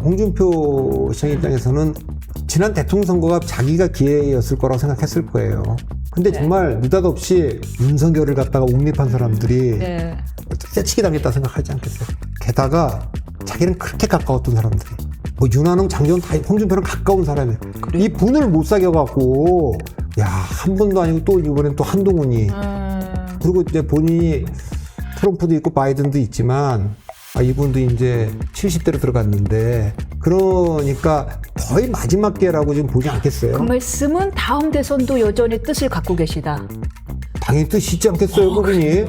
홍준표 시장 입장에서는 지난 대통령 선거가 자기가 기회였을 거라고 생각했을 거예요. 근데 네. 정말 느닷없이 윤석열을 갖다가 옹립한 사람들이 네. 떼치기 당했다 생각하지 않겠어요? 게다가 자기는 그렇게 가까웠던 사람들이 뭐 윤한홍, 장재원 다 홍준표랑 가까운 사람이에요. 이 분을 못 사겨갖고 한 번도 아니고 또 이번엔 또 한동훈이 그리고 이제 본인이 트럼프도 있고 바이든도 있지만 이분도 이제 70대로 들어갔는데 그러니까 거의 마지막 기회라고 지금 보지 않겠어요? 그 말씀은 다음 대선도 여전히 뜻을 갖고 계시다. 당연히 뜻이 있지 않겠어요, 그분이?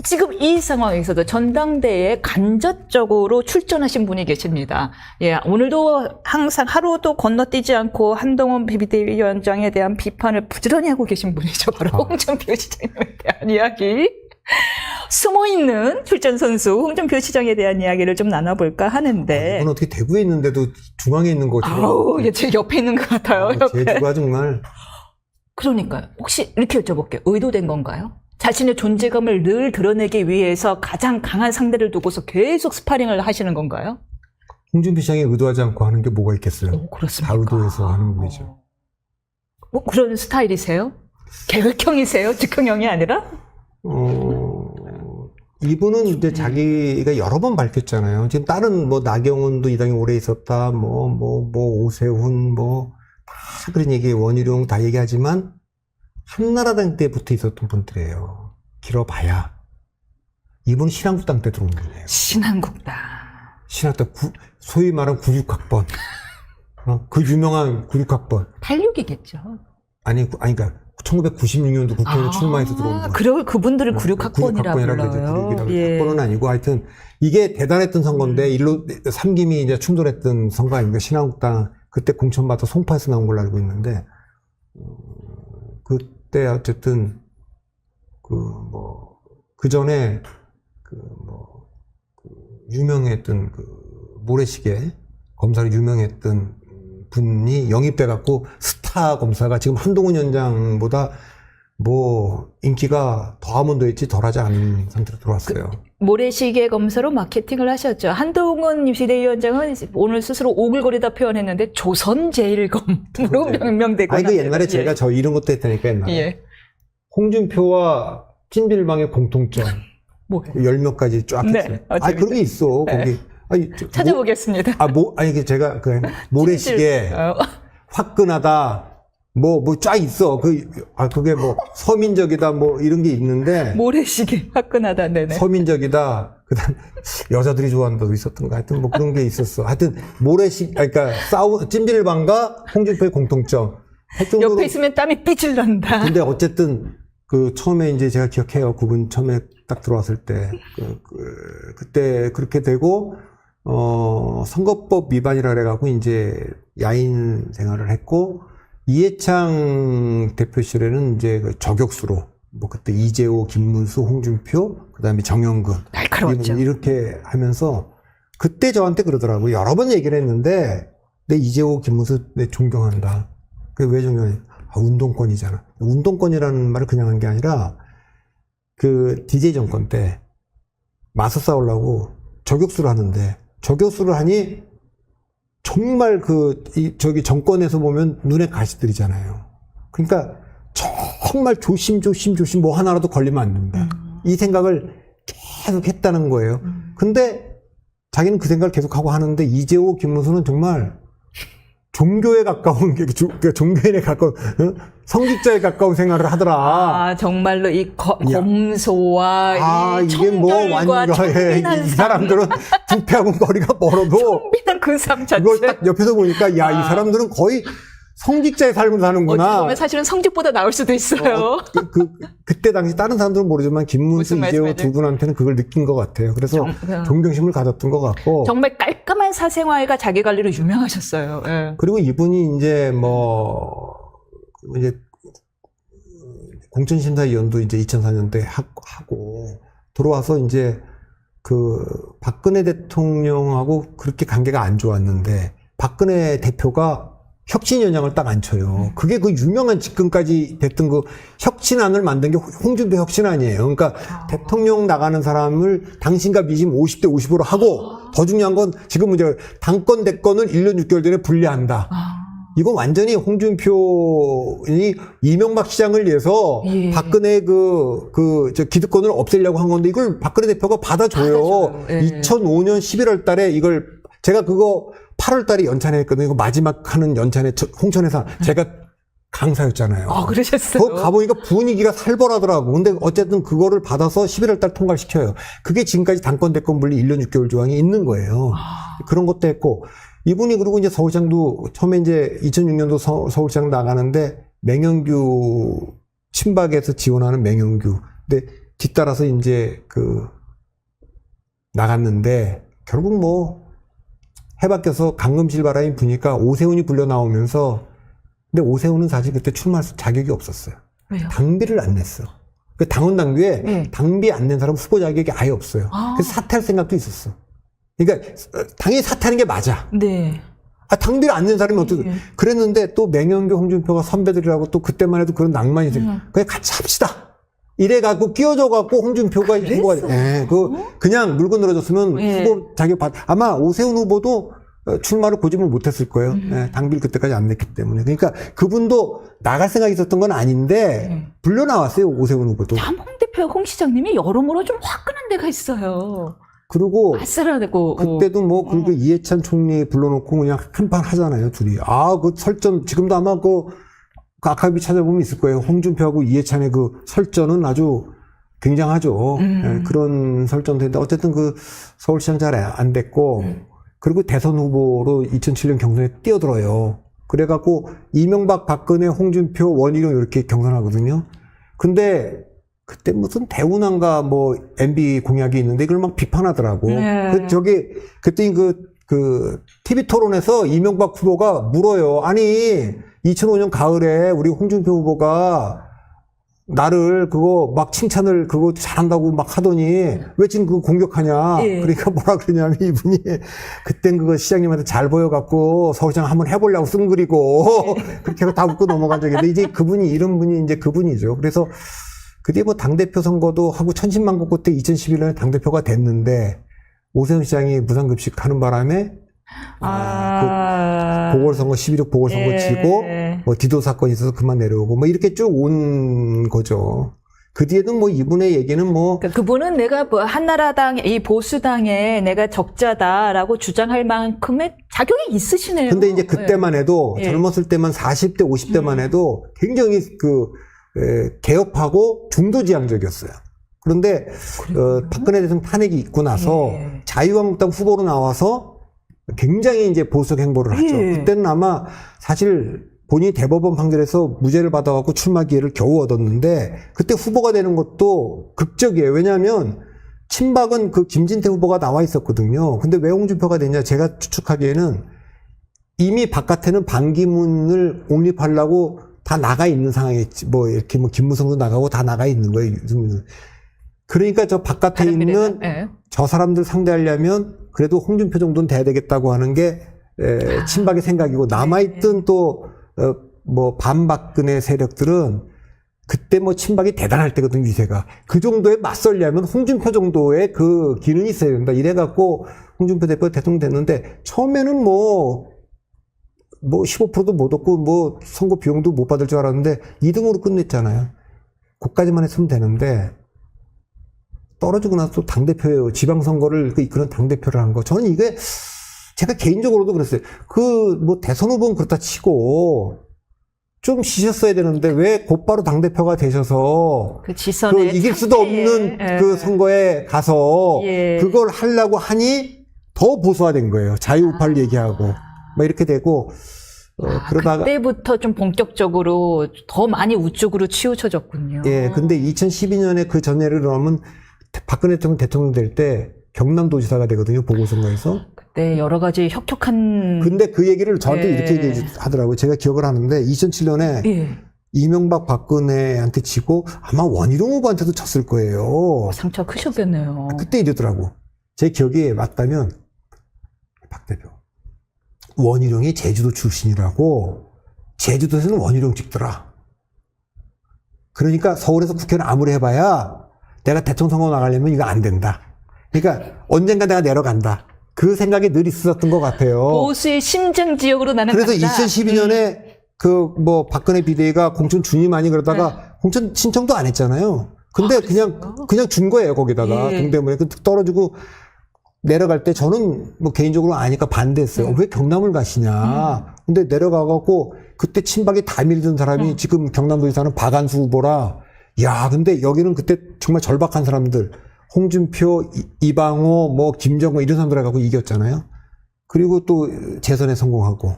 지금 이 상황에서도 전당대회에 간접적으로 출전하신 분이 계십니다. 예, 오늘도 항상 하루도 건너뛰지 않고 한동훈 비대위원장에 대한 비판을 부지런히 하고 계신 분이죠. 바로 홍준표 시장님에 대한 이야기. 숨어있는 출전 선수 홍준표 시장에 대한 이야기를 좀 나눠볼까 하는데. 이건 어떻게 대구에 있는데도 중앙에 있는 거죠? 아우, 제 옆에 있는 것 같아요. 옆에. 제주가 정말. 그러니까요. 혹시 이렇게 여쭤볼게요. 의도된 건가요? 자신의 존재감을 늘 드러내기 위해서 가장 강한 상대를 두고서 계속 스파링을 하시는 건가요? 홍준표 시장이 의도하지 않고 하는 게 뭐가 있겠어요? 그렇습니까? 다 의도해서 하는 거죠. 그런 스타일이세요? 계획형이세요? 즉흥형이 아니라? 이분은 이제 자기가 여러 번 밝혔잖아요. 지금 다른 뭐 나경원도 이 당에 오래 있었다, 오세훈, 다 그런 얘기, 원희룡 다 얘기하지만 한나라당 때 붙어 있었던 분들이에요. 길어봐야. 이분은 신한국당 때 들어온 분이에요. 신한국당. 신한국당, 소위 말하는 96학번. 그 유명한 96학번. 86이겠죠. 아니, 그러니까 1996년도 국회의원 출마해서 들어온 분. 그래, 그분들을 96학번이라고 불러요. 예. 학번은 아니고 하여튼 이게 대단했던 선거인데 일로 삼김이 이제 충돌했던 선거 아닙니까? 신한국당 그때 공천받아 송파에서 나온 걸로 알고 있는데 그때 어쨌든 그 전에 유명했던 모래시계 검사로 유명했던 분이 영입돼 갖고 스타 검사가 지금 한동훈 위원장보다 인기가 더하면 더했지 덜하지 않은 상태로 들어왔어요. 모래시계 검사로 마케팅을 하셨죠. 한동훈 비대위원장은 오늘 스스로 오글거리다 표현했는데 조선제일검으로 명명되고. 그 옛날에 제가 저 이런 것도 했다니까 옛날에. 예. 홍준표와 찐빌방의 공통점. 뭐예요? 열 몇 가지 쫙 했어요. 네. 그런 게 있어. 네. 거기. 찾아보겠습니다. 제가 모래시계 화끈하다. 쫙 있어. 그게 서민적이다, 이런 게 있는데. 모래시계, 화끈하다, 네네. 서민적이다. 그 다음, 여자들이 좋아한다도 있었던 거. 하여튼 그런 게 있었어. 하여튼, 그러니까 찜질방과 홍준표의 공통점. 옆에 있으면 땀이 삐질 난다. 근데 어쨌든, 처음에 이제 제가 기억해요. 그분 처음에 딱 들어왔을 때. 그때 그렇게 되고, 선거법 위반이라 그래갖고 이제 야인 생활을 했고, 이해창 대표실에는 이제 저격수로 그때 이재호, 김문수, 홍준표, 그다음에 정영근 날카로웠죠. 이렇게 하면서 그때 저한테 그러더라고요. 여러 번 얘기를 했는데 내 이재호, 김문수 내 존경한다. 그게 왜 존경해? 운동권이잖아. 운동권이라는 말을 그냥 한 게 아니라 DJ 정권 때 맞서 싸우려고 저격수를 하는데 저격수를 하니 정말 정권에서 보면 눈에 가시들이잖아요. 그러니까 정말 조심 하나라도 걸리면 안 된다. 이 생각을 계속 했다는 거예요. 근데 자기는 그 생각을 계속 하고 하는데 이재호, 김문수는 정말 종교에 가까운, 종교인에 가까운, 성직자에 가까운 생활을 하더라. 정말로 검소와 이 이게 청결과 이 사람들은 부패하고 거리가 멀어도 청빈한 그 삶 자체. 그걸 딱 옆에서 보니까 이 사람들은 거의 성직자의 삶을 사는구나. 보면 사실은 성직보다 나을 수도 있어요. 그때 당시 다른 사람들은 모르지만 김문수, 이재호 두 분한테는 그걸 느낀 것 같아요. 그래서 존경심을 가졌던 것 같고. 정말 깔끔한 사생활과 자기관리로 유명하셨어요. 예. 그리고 이분이 이제 공천심사위원도 이제 2004년도에 하고 들어와서 이제 박근혜 대통령하고 그렇게 관계가 안 좋았는데 박근혜 대표가 혁신 연장을 딱 앉혀요. 그게 그 유명한 집권까지 됐던 그 혁신안을 만든 게 홍준표 혁신안이에요. 그러니까 대통령 나가는 사람을 당신과 미심 50대 50으로 하고 더 중요한 건 지금 문제가 당권 대권을 1년 6개월 전에 분리한다. 이건 완전히 홍준표이 이명박 시장을 위해서 예. 박근혜 저 기득권을 없애려고 한 건데 이걸 박근혜 대표가 받아줘요. 예. 2005년 11월 달에 이걸 제가 그거 8월 달에 연찬회 했거든요. 이거 마지막 하는 연찬회 홍천에서 제가 강사였잖아요. 그러셨어요. 거기 가보니까 분위기가 살벌하더라고. 근데 어쨌든 그거를 받아서 11월 달 통과를 시켜요. 그게 지금까지 당권 대권 분리 1년 6개월 조항이 있는 거예요. 그런 것도 했고. 이분이 그리고 이제 서울시장도 처음에 이제 2006년도 서울시장 나가는데 맹영규 친박에서 지원하는 맹영규. 근데 뒤따라서 이제 나갔는데 결국 뭐 해바뀌어서 강금실 바람이 부니까 오세훈이 불려 나오면서 근데 오세훈은 사실 그때 출마할 자격이 없었어요. 왜요? 당비를 안 냈어. 그 당원 당규에 네. 당비 안 낸 사람 후보 자격이 아예 없어요. 그래서 사퇴할 생각도 있었어. 그러니까 당연히 사퇴하는 게 맞아. 네. 당비를 안 낸 사람이 어떻게 예. 그랬는데 또 맹영규 홍준표가 선배들이라고 또 그때만 해도 그런 낭만이 있어요. 그냥 같이 합시다. 이래갖고 끼워줘갖고 홍준표가 후보가 돼. 그냥 물고 늘어졌으면 예. 후보 자격 아마 오세훈 후보도 출마를 고집을 못했을 거예요. 당비를 그때까지 안 냈기 때문에. 그러니까 그분도 나갈 생각이 있었던 건 아닌데 불려 나왔어요. 오세훈 후보도. 참 홍 대표, 홍 시장님이 여러모로 좀 화끈한 데가 있어요. 그리고 아슬아슬하고 그때도 뭐 그리고 이해찬 총리 불러놓고 그냥 한판 하잖아요, 둘이. 그 설전 지금도 아마 그 아카이브 찾아보면 있을 거예요. 홍준표하고 이해찬의 그 설전은 아주 굉장하죠. 예, 그런 설전도 했는데 어쨌든 그 서울시장 잘 안 됐고 그리고 대선 후보로 2007년 경선에 뛰어들어요. 그래갖고 이명박, 박근혜, 홍준표, 원희룡 이렇게 경선하거든요. 근데 그때 무슨 대운항가 뭐 MB 공약이 있는데 이걸 막 비판하더라고. 네. 그때 TV 토론에서 이명박 후보가 물어요. 아니, 2005년 가을에 우리 홍준표 후보가 나를 그거 막 칭찬을 그거 잘한다고 막 하더니 왜 지금 그거 공격하냐. 예. 그러니까 뭐라 그러냐면 이분이 그땐 그거 시장님한테 잘 보여갖고 서울시장 한번 해보려고 쓴 글이고 그렇게 해서 다 웃고 넘어간 적이 있는데 이제 이런 분이 이제 그분이죠. 그래서 그때 뭐 당대표 선거도 하고 천신만고 끝에 2011년에 당대표가 됐는데 오세훈 시장이 무상급식 하는 바람에 보궐선거 11.6 보궐선거 치고 뭐 디도 사건이 있어서 그만 내려오고 뭐 이렇게 쭉 온 거죠. 그 뒤에는 뭐 이분의 얘기는 뭐 그러니까 그분은 내가 뭐 한나라당 이 보수당에 내가 적자다라고 주장할 만큼의 자격이 있으시네요. 근데 이제 그때만 해도 예. 젊었을 때만 40대 50대만 해도 굉장히 개업하고 중도지향적이었어요. 그런데 박근혜 대통령 탄핵이 있고 나서 예. 자유한국당 후보로 나와서 굉장히 이제 보수 행보를 하죠. 예. 그때는 아마 사실 본인이 대법원 판결에서 무죄를 받아갖고 출마 기회를 겨우 얻었는데 그때 후보가 되는 것도 극적이에요. 왜냐하면 친박은 그 김진태 후보가 나와 있었거든요. 근데 왜 홍준표가 됐냐? 제가 추측하기에는 이미 바깥에는 반기문을 옹립하려고 다 나가 있는 상황이었지. 뭐 이렇게 뭐 김무성도 나가고 다 나가 있는 거예요. 그러니까 저 바깥에 있는 예. 저 사람들 상대하려면 그래도 홍준표 정도는 돼야 되겠다고 하는 게 친박의 생각이고 남아있던 또 뭐 반박근혜 세력들은 그때 뭐 친박이 대단할 때거든 위세가 그 정도에 맞설려면 홍준표 정도의 그 기능이 있어야 된다. 이래갖고 홍준표 대표 대통령 됐는데 처음에는 뭐 15%도 못 얻고 뭐 선거 비용도 못 받을 줄 알았는데 2등으로 끝냈잖아요. 그까지만 했으면 되는데 떨어지고 나서 또 당대표예요. 지방선거를 이끄는 당대표를 한 거. 저는 이게 제가 개인적으로도 그랬어요. 뭐 대선 후보는 그렇다 치고 좀 쉬셨어야 되는데 왜 곧바로 당대표가 되셔서 그 지선에 이길 수도 없는 그 선거에 가서 예. 그걸 하려고 하니 더 보수화된 거예요. 자유우파를 얘기하고 뭐 이렇게 되고 그러다가 그때부터 좀 본격적으로 더 많이 우쪽으로 치우쳐졌군요. 예, 근데 2012년에 그 전예를 넣으면 박근혜 대통령 될 때 경남도지사가 되거든요. 보궐선거에서. 그때 여러 가지 혁혁한. 근데 그 얘기를 저한테 예. 이렇게 얘기하더라고요. 제가 기억을 하는데 2007년에 예. 이명박 박근혜한테 지고 아마 원희룡 후보한테도 졌을 거예요. 상처 크셨겠네요. 그때 이러더라고. 제 기억이 맞다면 박 대표 원희룡이 제주도 출신이라고 제주도에서는 원희룡 찍더라. 그러니까 서울에서 국회의원 아무리 해봐야 내가 대통령 선거 나가려면 이거 안 된다. 그러니까 언젠가 내가 내려간다. 그 생각이 늘 있었던 것 같아요. 보수의 심장 지역으로 나는 그래서 간다. 2012년에 박근혜 비대위가 공천 주님 아니 그러다가 공천 신청도 안 했잖아요. 근데 그냥 준 거예요, 거기다가. 예. 동대문에. 떨어지고 내려갈 때 저는 뭐 개인적으로 아니까 반대했어요. 왜 경남을 가시냐. 근데 내려가갖고 그때 친박이 다 밀던 사람이 지금 경남도에 사는 박안수 후보라. 야, 근데 여기는 그때 정말 절박한 사람들. 홍준표, 이방호, 뭐 김정은 이런 사람들 해갖고 이겼잖아요. 그리고 또 재선에 성공하고.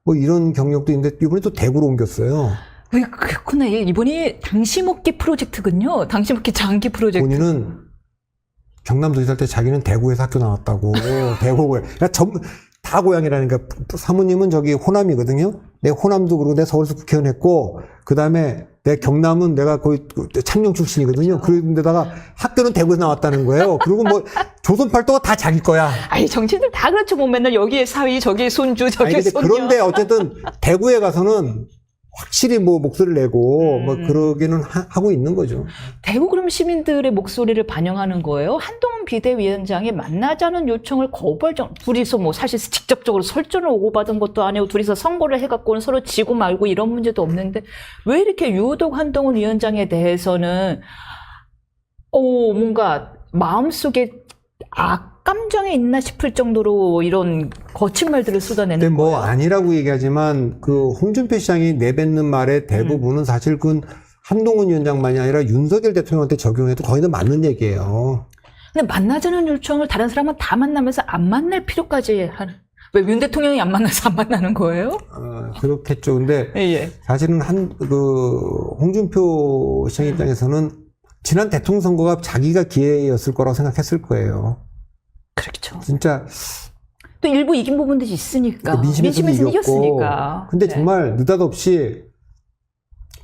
뭐 이런 경력도 있는데 이번에 또 대구로 옮겼어요. 그렇구나. 이번이 당시 먹기 프로젝트군요. 당시 먹기 장기 프로젝트. 본인은 경남도지 살 때 자기는 대구에서 학교 나왔다고. 대구 고향. 그러니까 다 고향이라니까. 사모님은 저기 호남이거든요. 내 호남도 그러고 내 서울에서 국회의원 했고, 그 다음에 내 경남은 내가 거의 창녕 출신이거든요. 그런데다가 학교는 대구에서 나왔다는 거예요. 그리고 뭐 조선팔도가 다 자기 거야. 아니, 정치인들 다 그렇죠. 뭐 맨날 여기에 사위, 저기에 손주, 저기에 아니, 근데 손녀. 그런데 어쨌든 대구에 가서는 확실히 뭐 목소리를 내고 뭐 그러기는 하고 있는 거죠. 대구 그럼 시민들의 목소리를 반영하는 거예요? 한동훈 비대위원장이 만나자는 요청을 거부할 정도, 둘이서 뭐 사실 직접적으로 설전을 오고받은 것도 아니고 둘이서 선거를 해갖고는 서로 지고 말고 이런 문제도 없는데 왜 이렇게 유독 한동훈 위원장에 대해서는 뭔가 마음속에 악감정이 있나 싶을 정도로 이런 거친 말들을 쏟아내는 근데 뭐 거예요? 아니라고 얘기하지만 그 홍준표 시장이 내뱉는 말의 대부분은 사실 그 한동훈 위원장만이 아니라 윤석열 대통령한테 적용해도 거의 다 맞는 얘기예요. 근데 만나자는 요청을 다른 사람은 다 만나면서 안 만날 필요까지 하는. 왜 윤 대통령이 안 만나서 안 만나는 거예요? 그렇겠죠. 근데 예. 사실은 홍준표 시장 입장에서는 지난 대통령 선거가 자기가 기회였을 거라고 생각했을 거예요. 그렇죠. 진짜 또 일부 이긴 부분도 있으니까. 민심에서도 이겼고. 이겼으니까. 근데 네. 정말 느닷없이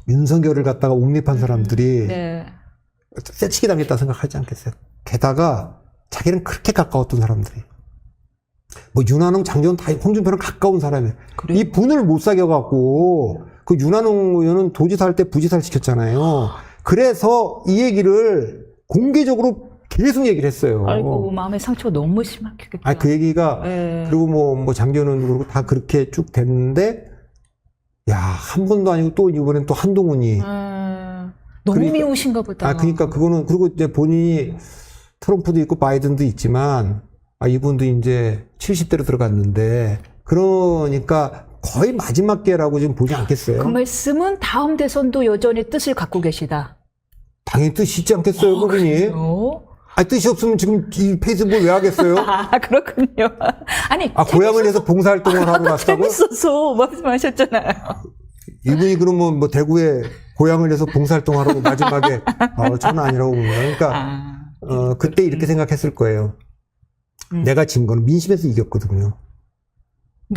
윤석열을 갖다가 옹립한 사람들이 네. 떼치기 당했다 생각하지 않겠어요? 게다가 자기는 그렇게 가까웠던 사람들이. 뭐 윤한홍, 장재원 다 홍준표랑 가까운 사람이에요. 그래요? 이 분을 못 사겨갖고 그 윤한홍 의원은 도지사 할 때 부지사를 시켰잖아요. 그래서 이 얘기를 공개적으로 계속 얘기를 했어요. 아이고, 마음의 상처가 너무 심하겠다. 아니, 그 얘기가, 네. 그리고 뭐 장재원은 그러고 다 그렇게 쭉 됐는데, 야, 한 번도 아니고 또 이번엔 또 한동훈이. 너무 그러니까- 미우신가 보다. 그러니까 그거는, 그리고 이제 본인이 트럼프도 있고 바이든도 있지만, 이분도 이제 70대로 들어갔는데, 그러니까 거의 마지막 기회라고 지금 보지 않겠어요? 그 말씀은 다음 대선도 여전히 뜻을 갖고 계시다. 당연히 뜻이 있지 않겠어요, 그분이? 그래요? 뜻이 없으면 지금 이 페이스북을 왜 하겠어요? 그렇군요. 아니, 고향을 위해서 봉사활동을 하고 갔다고? 재밌어서 말씀하셨잖아요. 이분이 그러면 뭐 대구에 고향을 위해서 봉사활동 하라고 마지막에, 저는 아니라고 봅니다. 그러니까, 그때 이렇게 생각했을 거예요. 내가 진 거는 민심에서 이겼거든요.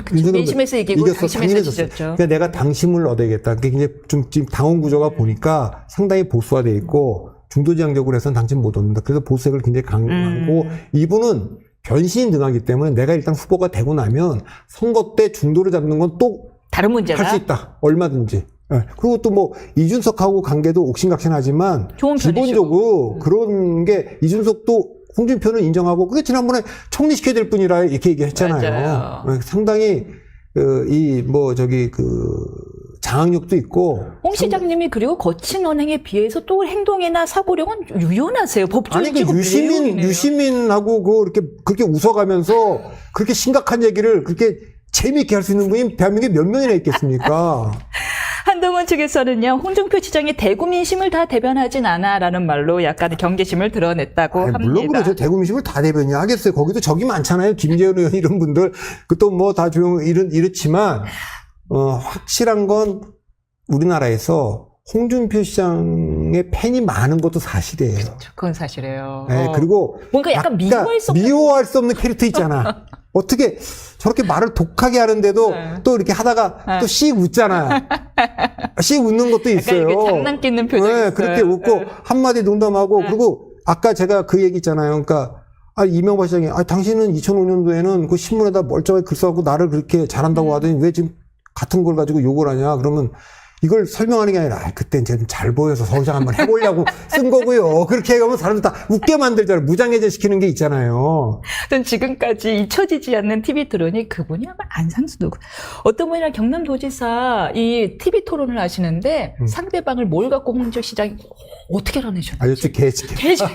그쵸, 민심에서 이기고 당심에서 당심에서 지졌죠. 그러니까 내가 당심을 얻어야겠다. 그게 이제 좀 지금 당원 구조가 보니까 상당히 보수화되어 있고 중도지향적으로 해서는 당심 못 얻는다. 그래서 보수색을 굉장히 강하고 이분은 변신이 능하기 때문에 내가 일단 후보가 되고 나면 선거 때 중도를 잡는 건 또 다른 문제다. 할 수 있다. 얼마든지. 예. 그리고 또 뭐 이준석하고 관계도 옥신각신하지만 좋은 기본적으로 그런 게 이준석도 홍준표는 인정하고 그게 지난번에 총리시켜야 될 뿐이라 이렇게 얘기했잖아요. 맞아요. 상당히 장악력도 있고. 홍 시장님이 그리고 거친 언행에 비해서 또 행동이나 사고력은 유연하세요. 법조인 아니 그 유시민하고 그렇게 웃어가면서 그렇게 심각한 얘기를 그렇게 재미있게 할 수 있는 분이 대한민국에 몇 명이나 있겠습니까? 한동훈 측에서는요, 홍준표 시장이 대구 민심을 다 대변하진 않아라는 말로 약간의 경계심을 드러냈다고 합니다. 물론 그렇죠. 대구 민심을 다 대변이 하겠어요. 거기도 적이 많잖아요. 김재현 의원 이런 분들. 또 뭐 다 이렇지만, 확실한 건 우리나라에서 홍준표 시장의 팬이 많은 것도 사실이에요. 그렇죠. 그건 사실이에요. 네, 그리고 뭔가 약간 미워할 수 없는 캐릭터 있잖아. 어떻게 저렇게 말을 독하게 하는데도 또 이렇게 하다가 또 씩 웃잖아. 씩 웃는 것도 있어요. 약간 이렇게 장난 끼는 표정이 있어요. 그렇게 웃고 한마디 농담하고 그리고 아까 제가 그 얘기 있잖아요. 그러니까 이명박 시장이, 당신은 2005년도에는 그 신문에다 멀쩡하게 글 써갖고 나를 그렇게 잘한다고 하더니 왜 지금 같은 걸 가지고 욕을 하냐? 그러면 이걸 설명하는 게 아니라, 그땐 쟤는 잘 보여서 서울시장 한번 해보려고 쓴 거고요. 그렇게 하면 사람들 다 웃게 만들잖아요. 무장해제 시키는 게 있잖아요. 전 지금까지 잊혀지지 않는 TV 토론이 그분이 아마 안상수 누구. 어떤 분이랑 경남도지사 이 TV 토론을 하시는데 상대방을 뭘 갖고 홍준표 시장이 어떻게 알아내셨나요? 아저씨 개소속.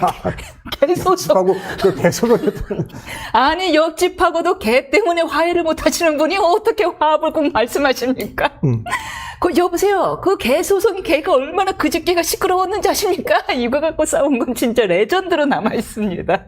그 개소속을. 아니, 옆집하고도 개 때문에 화해를 못 하시는 분이 어떻게 화합을 꼭 말씀하십니까? 여보세요. 그 개 소송이 개가 얼마나 그 집 개가 시끄러웠는지 아십니까? 이거 갖고 싸운 건 진짜 레전드로 남아 있습니다.